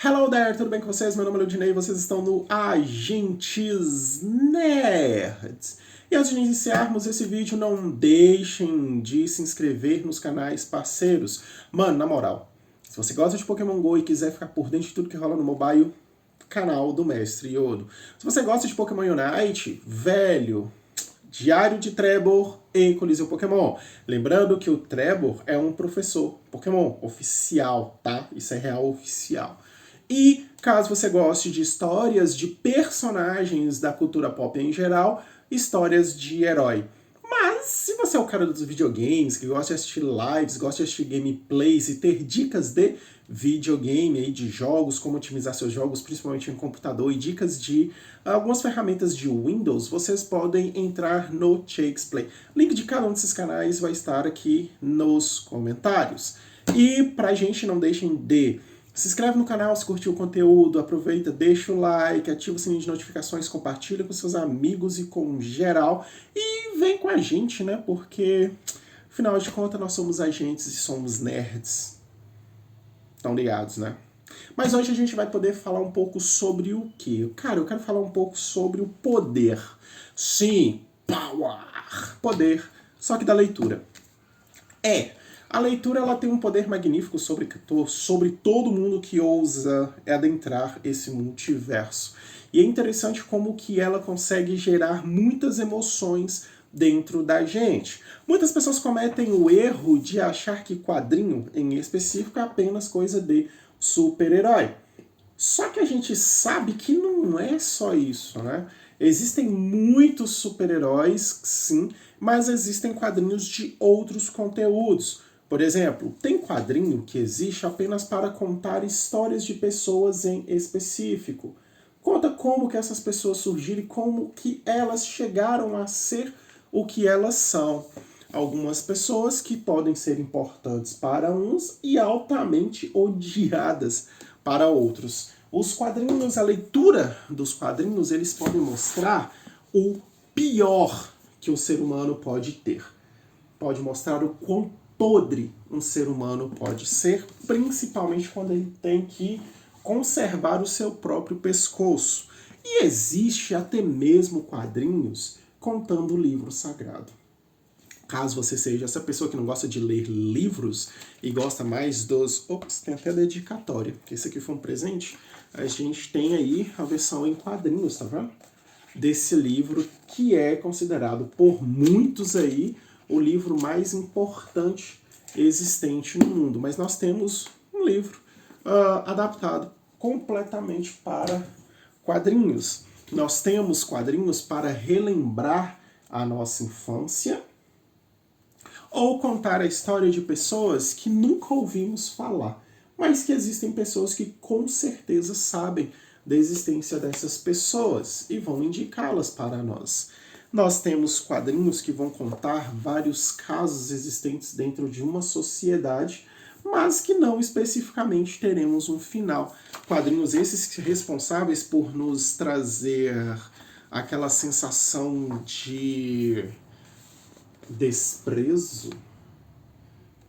Hello there, tudo bem com vocês? Meu nome é Ludinei e vocês estão no Agentes Nerds. E antes de iniciarmos esse vídeo, não deixem de se inscrever nos canais parceiros. Mano, na moral, se você gosta de Pokémon GO e quiser ficar por dentro de tudo que rola no mobile, canal do Mestre Yodo. Se você gosta de Pokémon Unite, velho, Diário de Trevor e Coliseu Pokémon. Lembrando que o Trevor é um professor Pokémon oficial, tá? Isso é real oficial. E caso você goste de histórias de personagens da cultura pop em geral, histórias de herói. Mas se você é o cara dos videogames, que gosta de assistir lives, gosta de assistir gameplays e ter dicas de videogame, aí, de jogos, como otimizar seus jogos, principalmente em computador, e dicas de algumas ferramentas de Windows, vocês podem entrar no Shakes Play. Link de cada um desses canais vai estar aqui nos comentários. E pra gente, não deixem de se inscreve no canal se curtiu o conteúdo, aproveita, deixa o like, ativa o sininho de notificações, compartilha com seus amigos e com geral. E vem com a gente, né? Porque, afinal de contas, nós somos agentes e somos nerds. Estão ligados, né? Mas hoje a gente vai poder falar um pouco sobre o quê? Cara, eu quero falar um pouco sobre o poder. Sim, power! Poder, só que da leitura. A leitura ela tem um poder magnífico sobre todo mundo que ousa adentrar esse multiverso. E é interessante como que ela consegue gerar muitas emoções dentro da gente. Muitas pessoas cometem o erro de achar que quadrinho, em específico, é apenas coisa de super-herói. Só que a gente sabe que não é só isso, né? Existem muitos super-heróis, sim, mas existem quadrinhos de outros conteúdos. Por exemplo, tem quadrinho que existe apenas para contar histórias de pessoas em específico. Conta como que essas pessoas surgiram e como que elas chegaram a ser o que elas são. Algumas pessoas que podem ser importantes para uns e altamente odiadas para outros. Os quadrinhos, a leitura dos quadrinhos, eles podem mostrar o pior que o ser humano pode ter. Pode mostrar o quão podre um ser humano pode ser, principalmente quando ele tem que conservar o seu próprio pescoço. E existe até mesmo quadrinhos contando o livro sagrado. Caso você seja essa pessoa que não gosta de ler livros e gosta mais dos... Ops, tem até dedicatória, porque esse aqui foi um presente. A gente tem aí a versão em quadrinhos, tá vendo? Desse livro que é considerado por muitos aí o livro mais importante existente no mundo. Mas nós temos um livro adaptado completamente para quadrinhos. Nós temos quadrinhos para relembrar a nossa infância ou contar a história de pessoas que nunca ouvimos falar, mas que existem pessoas que com certeza sabem da existência dessas pessoas e vão indicá-las para nós. Nós temos quadrinhos que vão contar vários casos existentes dentro de uma sociedade, mas que não especificamente teremos um final. Quadrinhos esses responsáveis por nos trazer aquela sensação de desprezo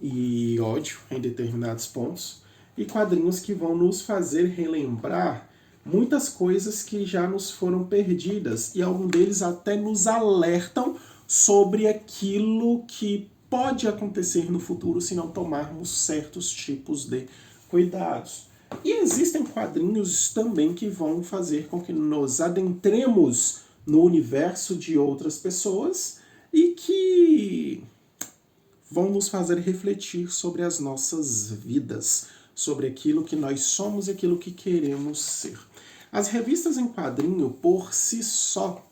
e ódio em determinados pontos, e quadrinhos que vão nos fazer relembrar muitas coisas que já nos foram perdidas, e alguns deles até nos alertam sobre aquilo que pode acontecer no futuro se não tomarmos certos tipos de cuidados. E existem quadrinhos também que vão fazer com que nos adentremos no universo de outras pessoas e que vão nos fazer refletir sobre as nossas vidas, sobre aquilo que nós somos e aquilo que queremos ser. As revistas em quadrinho, por si só,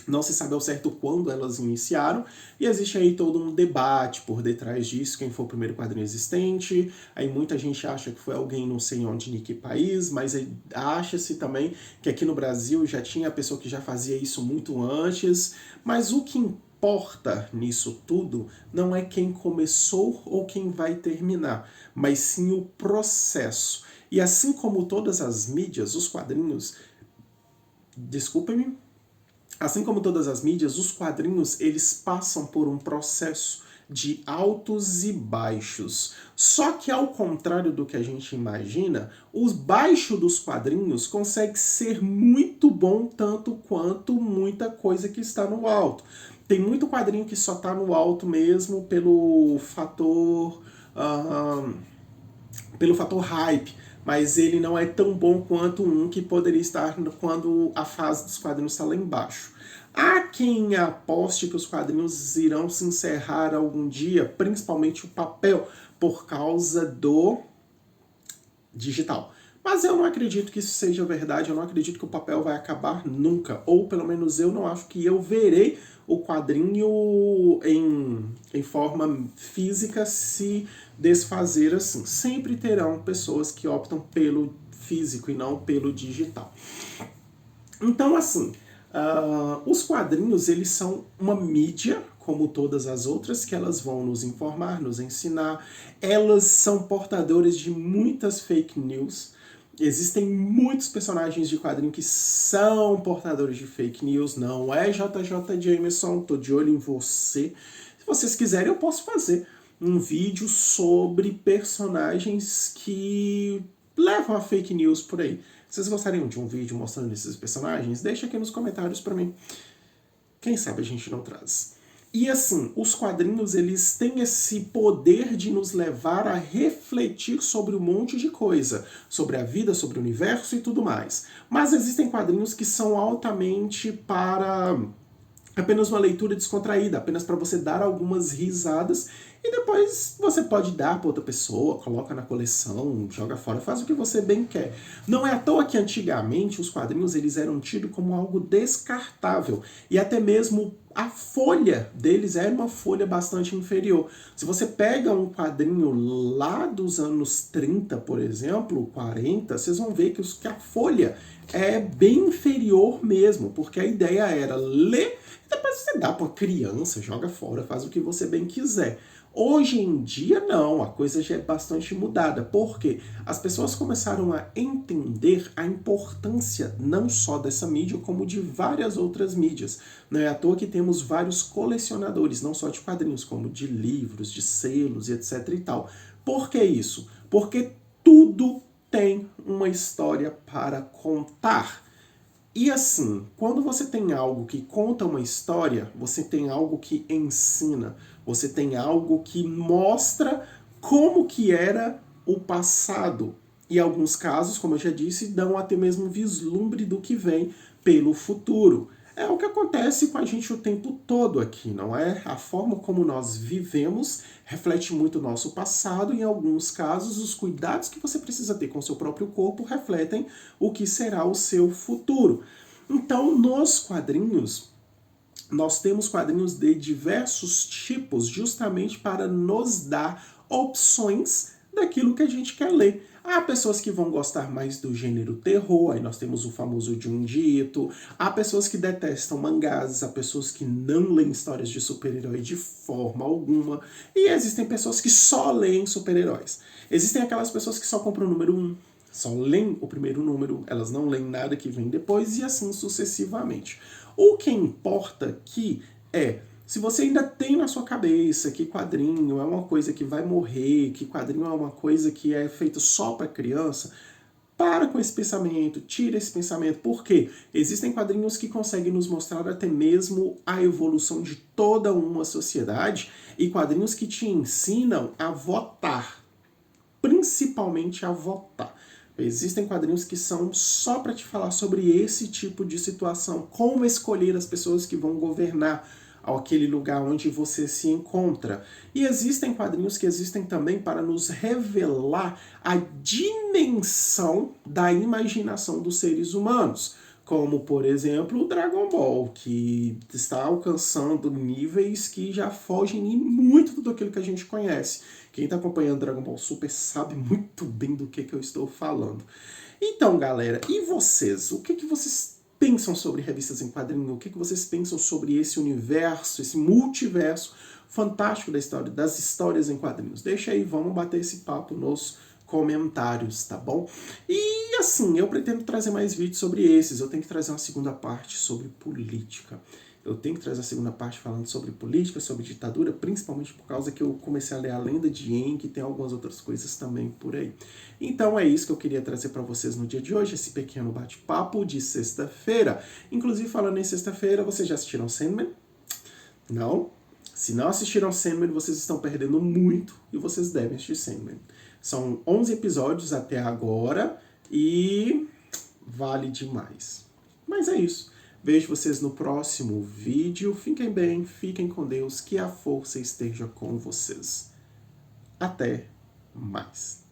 não se sabe ao certo quando elas iniciaram, e existe aí todo um debate por detrás disso, quem foi o primeiro quadrinho existente. Aí muita gente acha que foi alguém não sei onde, em que país, mas acha-se também que aqui no Brasil já tinha pessoa que já fazia isso muito antes. Mas o que importa nisso tudo não é quem começou ou quem vai terminar, mas sim o processo. E assim como todas as mídias, os quadrinhos... Desculpem-me. Assim como todas as mídias, os quadrinhos, eles passam por um processo. de altos e baixos. Só que ao contrário do que a gente imagina, o baixo dos quadrinhos consegue ser muito bom tanto quanto muita coisa que está no alto. Tem muito quadrinho que só está no alto mesmo pelo fator hype, mas ele não é tão bom quanto um que poderia estar quando a fase dos quadrinhos está lá embaixo. Há quem aposte que os quadrinhos irão se encerrar algum dia, principalmente o papel, por causa do digital. Mas eu não acredito que isso seja verdade, eu não acredito que o papel vai acabar nunca. Ou pelo menos eu não acho que eu verei o quadrinho em forma física se desfazer assim. Sempre terão pessoas que optam pelo físico e não pelo digital. Então, assim, os quadrinhos, eles são uma mídia, como todas as outras, que elas vão nos informar, nos ensinar. Elas são portadoras de muitas fake news. Existem muitos personagens de quadrinho que são portadores de fake news. Não é JJ Jameson, tô de olho em você. Se vocês quiserem, eu posso fazer um vídeo sobre personagens que levam a fake news por aí. Vocês gostariam de um vídeo mostrando esses personagens? Deixa aqui nos comentários pra mim. Quem sabe a gente não traz. E assim, os quadrinhos, eles têm esse poder de nos levar a refletir sobre um monte de coisa. Sobre a vida, sobre o universo e tudo mais. Mas existem quadrinhos que são altamente para apenas uma leitura descontraída, apenas para você dar algumas risadas e depois você pode dar para outra pessoa, coloca na coleção, joga fora, faz o que você bem quer. Não é à toa que antigamente os quadrinhos eles eram tidos como algo descartável e até mesmo a folha deles era uma folha bastante inferior. Se você pega um quadrinho lá dos anos 30, por exemplo, 40, vocês vão ver que a folha é bem inferior mesmo, porque a ideia era ler e depois você dá para criança, joga fora, faz o que você bem quiser. Hoje em dia não, a coisa já é bastante mudada, porque as pessoas começaram a entender a importância não só dessa mídia, como de várias outras mídias. Não é à toa que temos vários colecionadores, não só de quadrinhos, como de livros, de selos e etc e tal. Por que isso? Porque tudo tem uma história para contar. E assim, quando você tem algo que conta uma história, você tem algo que ensina, você tem algo que mostra como que era o passado. E em alguns casos, como eu já disse, dão até mesmo um vislumbre do que vem pelo futuro. É o que acontece com a gente o tempo todo aqui, não é? A forma como nós vivemos reflete muito o nosso passado e, em alguns casos, os cuidados que você precisa ter com o seu próprio corpo refletem o que será o seu futuro. Então, nos quadrinhos, nós temos quadrinhos de diversos tipos, justamente para nos dar opções daquilo que a gente quer ler. Há pessoas que vão gostar mais do gênero terror, aí nós temos o famoso Junji Ito. Há pessoas que detestam mangás, há pessoas que não leem histórias de super-herói de forma alguma. E existem pessoas que só leem super-heróis. Existem aquelas pessoas que só compram o número 1, só leem o primeiro número, elas não leem nada que vem depois e assim sucessivamente. O que importa aqui é, se você ainda tem na sua cabeça que quadrinho é uma coisa que vai morrer, que quadrinho é uma coisa que é feito só para criança, para com esse pensamento, tira esse pensamento, porque existem quadrinhos que conseguem nos mostrar até mesmo a evolução de toda uma sociedade e quadrinhos que te ensinam a votar, principalmente a votar. Existem quadrinhos que são só para te falar sobre esse tipo de situação, como escolher as pessoas que vão governar aquele lugar onde você se encontra. E existem quadrinhos que existem também para nos revelar a dimensão da imaginação dos seres humanos. Como, por exemplo, o Dragon Ball, que está alcançando níveis que já fogem muito daquilo que a gente conhece. Quem está acompanhando Dragon Ball Super sabe muito bem do que eu estou falando. Então, galera, e vocês? O que vocês pensam sobre revistas em quadrinho? O que vocês pensam sobre esse universo, esse multiverso fantástico das histórias em quadrinhos? Deixa aí, vamos bater esse papo nos comentários, tá bom? E assim, eu pretendo trazer mais vídeos sobre esses. Eu tenho que trazer uma segunda parte sobre política. Eu tenho que trazer a segunda parte falando sobre política, sobre ditadura, principalmente por causa que eu comecei a ler A Lenda de Aang, e tem algumas outras coisas também por aí. Então é isso que eu queria trazer para vocês no dia de hoje, esse pequeno bate-papo de sexta-feira. Inclusive, falando em sexta-feira, vocês já assistiram Sandman? Não? Se não assistiram Sandman, vocês estão perdendo muito e vocês devem assistir Sandman. São 11 episódios até agora e vale demais. Mas é isso. Vejo vocês no próximo vídeo. Fiquem bem, fiquem com Deus, que a força esteja com vocês. Até mais.